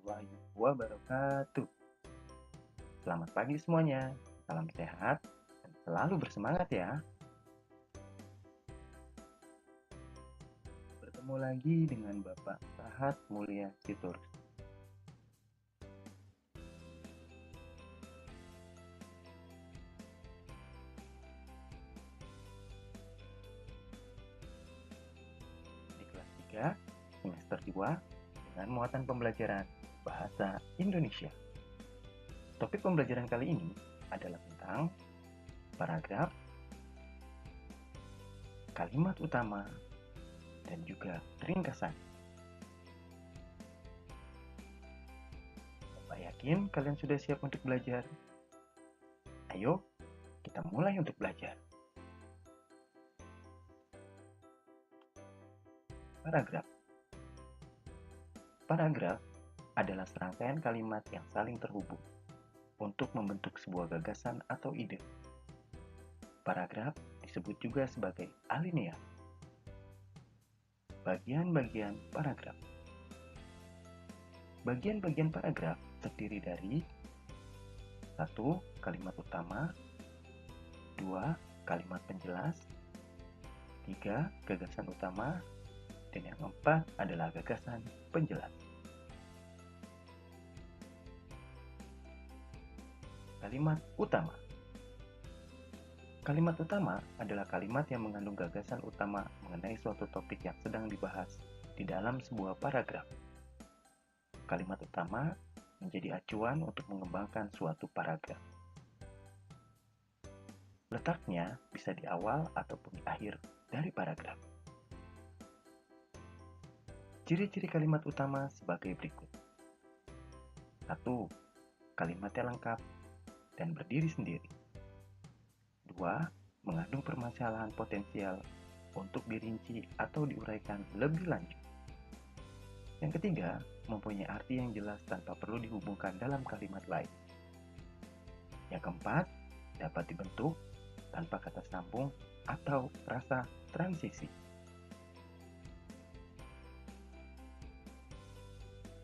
warahmatullahi wabarakatuh. Selamat pagi semuanya, salam sehat, dan selalu bersemangat ya. Bertemu lagi dengan Bapak Sahat Mulia Sitorus. Di kelas 3, semester 2, dengan muatan pembelajaran Bahasa Indonesia. Topik pembelajaran kali ini adalah tentang paragraf, kalimat utama, dan juga ringkasan. Bapak yakin kalian sudah siap untuk belajar? Ayo, kita mulai untuk belajar. Paragraf. Paragraf adalah serangkaian kalimat yang saling terhubung untuk membentuk sebuah gagasan atau ide. Paragraf disebut juga sebagai alinea. Bagian-bagian paragraf. Bagian-bagian paragraf terdiri dari 1. Kalimat utama, 2. Kalimat penjelas, 3. Gagasan utama, dan yang keempat adalah gagasan penjelas. Kalimat utama. Kalimat utama adalah kalimat yang mengandung gagasan utama mengenai suatu topik yang sedang dibahas di dalam sebuah paragraf. Kalimat utama menjadi acuan untuk mengembangkan suatu paragraf. Letaknya bisa di awal ataupun di akhir dari paragraf. Ciri-ciri kalimat utama sebagai berikut. 1. Kalimatnya lengkap dan berdiri sendiri. 2. Mengandung permasalahan potensial untuk dirinci atau diuraikan lebih lanjut. Yang ketiga, mempunyai arti yang jelas tanpa perlu dihubungkan dalam kalimat lain. Yang keempat, dapat dibentuk tanpa kata sambung atau rasa transisi.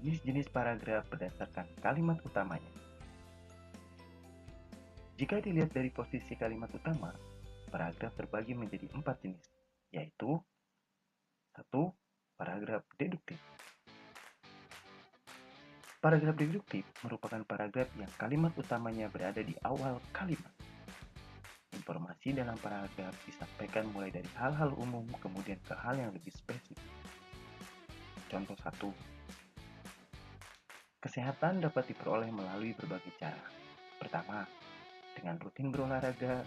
Jenis-jenis paragraf berdasarkan kalimat utamanya. Jika dilihat dari posisi kalimat utama, paragraf terbagi menjadi 4 jenis, yaitu 1. Paragraf deduktif. Paragraf deduktif merupakan paragraf yang kalimat utamanya berada di awal kalimat. Informasi dalam paragraf disampaikan mulai dari hal-hal umum kemudian ke hal yang lebih spesifik. Contoh 1. Kesehatan dapat diperoleh melalui berbagai cara. Pertama, dengan rutin berolahraga,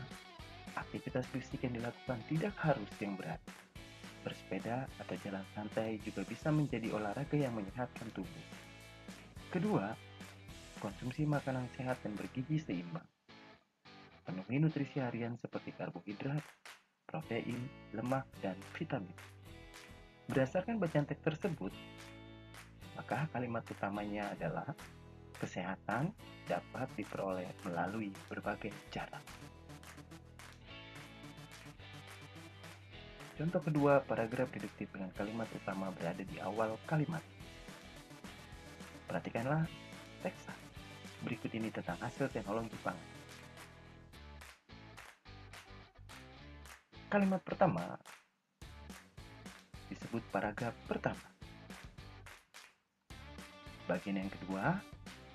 aktivitas fisik yang dilakukan tidak harus yang berat. Bersepeda atau jalan santai juga bisa menjadi olahraga yang menyehatkan tubuh. Kedua, konsumsi makanan sehat dan bergizi seimbang. Penuhi nutrisi harian seperti karbohidrat, protein, lemak, dan vitamin. Berdasarkan bacaan teks tersebut, maka kalimat utamanya adalah kesehatan dapat diperoleh melalui berbagai cara. Contoh kedua, paragraf deduktif dengan kalimat utama berada di awal kalimat. Perhatikanlah teks berikut ini tentang hasil teknologi pangan. Kalimat pertama disebut paragraf pertama. Bagian yang kedua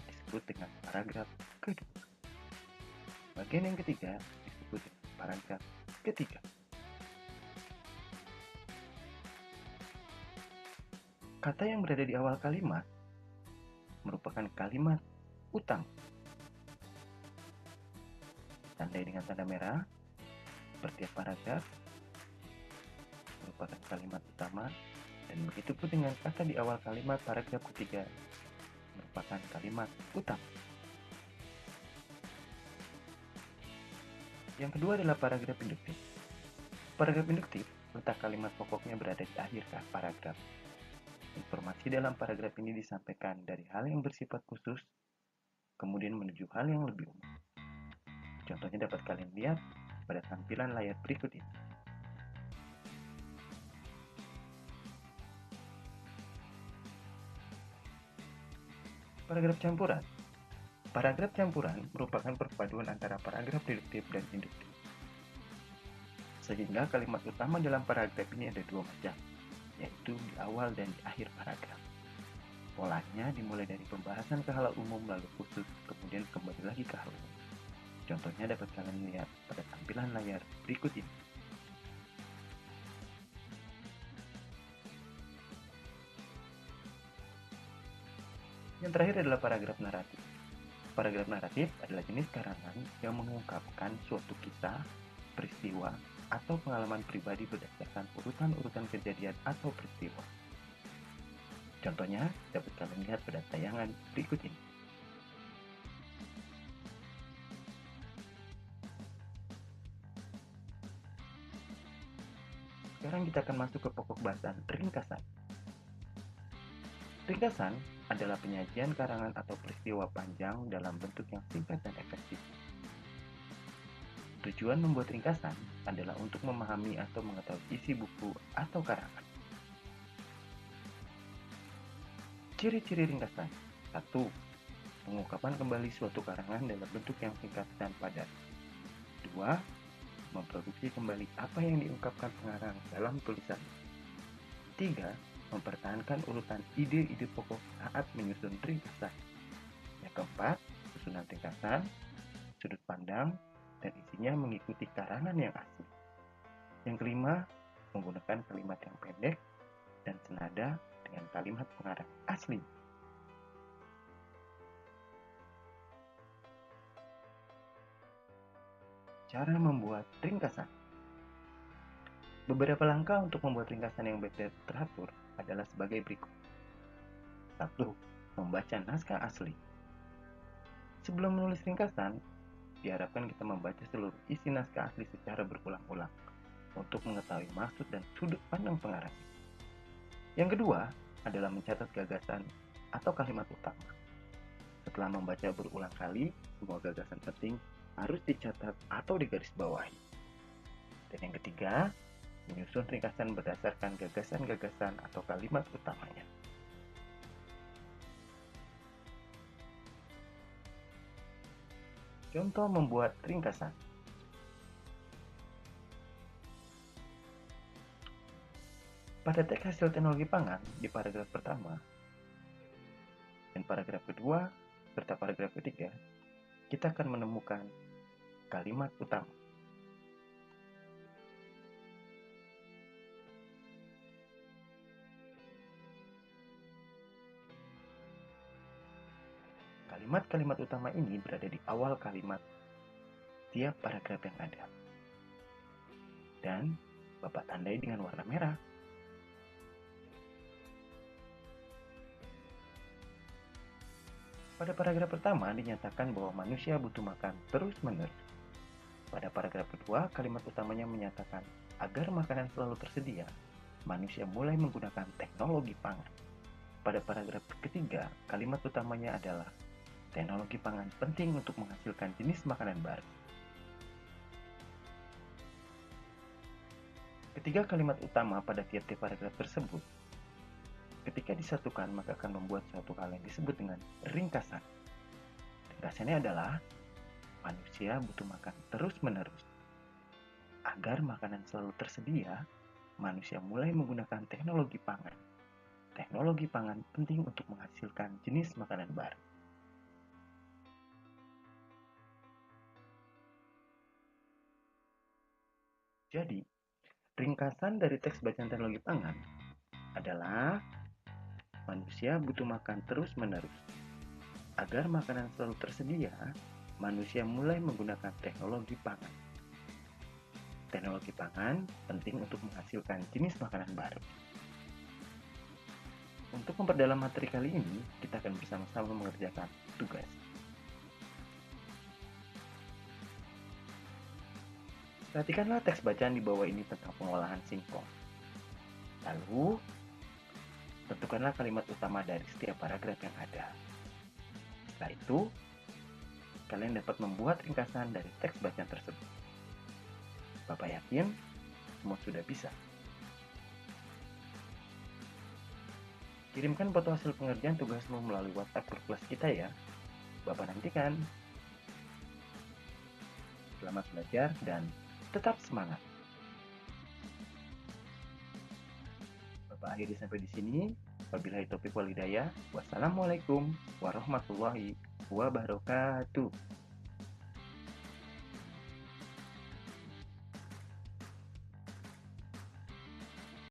disebut dengan paragraf kedua. Bagian yang ketiga disebut dengan paragraf ketiga. Kata yang berada di awal kalimat merupakan kalimat utama. Tandai dengan tanda merah, setiap paragraf merupakan kalimat utama, dan begitu pun dengan kata di awal kalimat paragraf ketiga merupakan kalimat utama. Yang kedua adalah paragraf induktif. Paragraf induktif letak kalimat pokoknya berada di akhir paragraf. Informasi dalam paragraf ini disampaikan dari hal yang bersifat khusus, kemudian menuju hal yang lebih umum. Contohnya dapat kalian lihat pada tampilan layar berikut ini. Paragraf campuran. Paragraf campuran merupakan perpaduan antara paragraf deduktif dan induktif. Sehingga kalimat utama dalam paragraf ini ada dua macam, yaitu di awal dan di akhir paragraf. Polanya dimulai dari pembahasan ke hal umum lalu khusus, kemudian kembali lagi ke hal umum. Contohnya dapat kalian lihat pada tampilan layar berikut ini. Yang terakhir adalah paragraf naratif. Paragraf naratif adalah jenis karangan yang mengungkapkan suatu kisah, peristiwa, atau pengalaman pribadi berdasarkan urutan-urutan kejadian atau peristiwa. Contohnya dapat kalian lihat pada tayangan berikut ini. Sekarang kita akan masuk ke pokok bahasan ringkasan. Ringkasan adalah penyajian karangan atau peristiwa panjang dalam bentuk yang singkat dan efektif. Tujuan membuat ringkasan adalah untuk memahami atau mengetahui isi buku atau karangan. Ciri-ciri ringkasan. 1. Mengungkapkan kembali suatu karangan dalam bentuk yang singkat dan padat. 2. Memproduksi kembali apa yang diungkapkan pengarang dalam tulisan. 3. Mempertahankan urutan ide-ide pokok saat menyusun ringkasan. Yang keempat, susunan ringkasan, sudut pandang, dan isinya mengikuti karangan yang asli. Yang kelima, menggunakan kalimat yang pendek dan senada dengan kalimat pengarang asli. Cara membuat ringkasan. Beberapa langkah untuk membuat ringkasan yang baik dan teratur adalah sebagai berikut. 1. Membaca naskah asli. Sebelum menulis ringkasan, diharapkan kita membaca seluruh isi naskah asli secara berulang-ulang untuk mengetahui maksud dan sudut pandang pengarang. Yang kedua adalah mencatat gagasan atau kalimat utama. Setelah membaca berulang kali, semua gagasan penting harus dicatat atau digarisbawahi. Dan yang ketiga, menyusun ringkasan berdasarkan gagasan-gagasan atau kalimat utamanya. Contoh membuat ringkasan. Pada teks hasil teknologi pangan di paragraf pertama dan paragraf kedua serta paragraf ketiga, kita akan menemukan kalimat utama. Kalimat-kalimat utama ini berada di awal kalimat tiap paragraf yang ada. Dan Bapak tandai dengan warna merah. Pada paragraf pertama dinyatakan bahwa manusia butuh makan terus-menerus. Pada paragraf kedua, kalimat utamanya menyatakan agar makanan selalu tersedia, manusia mulai menggunakan teknologi pangan. Pada paragraf ketiga, kalimat utamanya adalah teknologi pangan penting untuk menghasilkan jenis makanan baru. Ketiga kalimat utama pada tiap-tiap paragraf tersebut, ketika disatukan maka akan membuat suatu hal yang disebut dengan ringkasan. Ringkasannya adalah manusia butuh makan terus-menerus. Agar makanan selalu tersedia, manusia mulai menggunakan teknologi pangan. Teknologi pangan penting untuk menghasilkan jenis makanan baru. Jadi, ringkasan dari teks bacaan teknologi pangan adalah manusia butuh makan terus-menerus. Agar makanan selalu tersedia, manusia mulai menggunakan teknologi pangan. Teknologi pangan penting untuk menghasilkan jenis makanan baru. Untuk memperdalam materi kali ini, kita akan bersama-sama mengerjakan tugas. Perhatikanlah teks bacaan di bawah ini tentang pengolahan singkong. Lalu, tentukanlah kalimat utama dari setiap paragraf yang ada. Setelah itu, kalian dapat membuat ringkasan dari teks bacaan tersebut. Bapak yakin semua sudah bisa. Kirimkan foto hasil pengerjaan tugasmu melalui WhatsApp grup kelas kita ya. Bapak nantikan. Selamat belajar dan tetap semangat. Bapak akhiri sampai di sini. Wabillahi taufiq wal hidayah. Wassalamualaikum warahmatullahi wabarakatuh.